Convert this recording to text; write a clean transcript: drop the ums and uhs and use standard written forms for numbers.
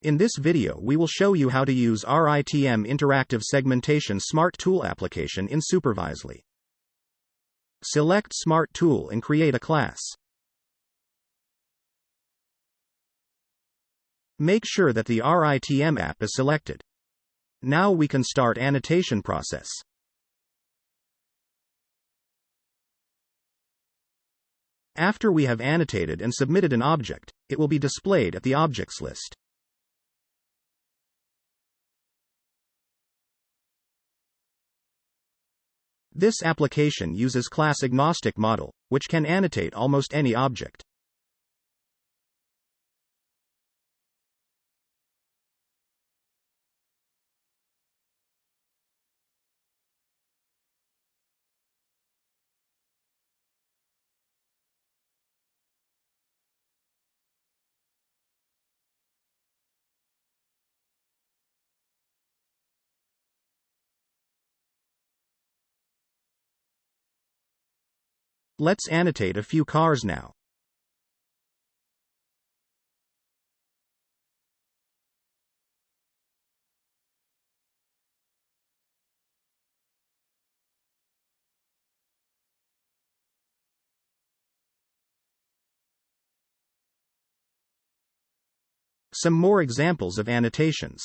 In this video we will show you how to use RITM Interactive Segmentation SmartTool application in Supervisely. Select SmartTool and create a class. Make sure that the RITM app is selected. Now we can start annotation process. After we have annotated and submitted an object, it will be displayed at the objects list. This application uses class-agnostic model, which can annotate almost any object. Let's annotate a few cars now. Some more examples of annotations.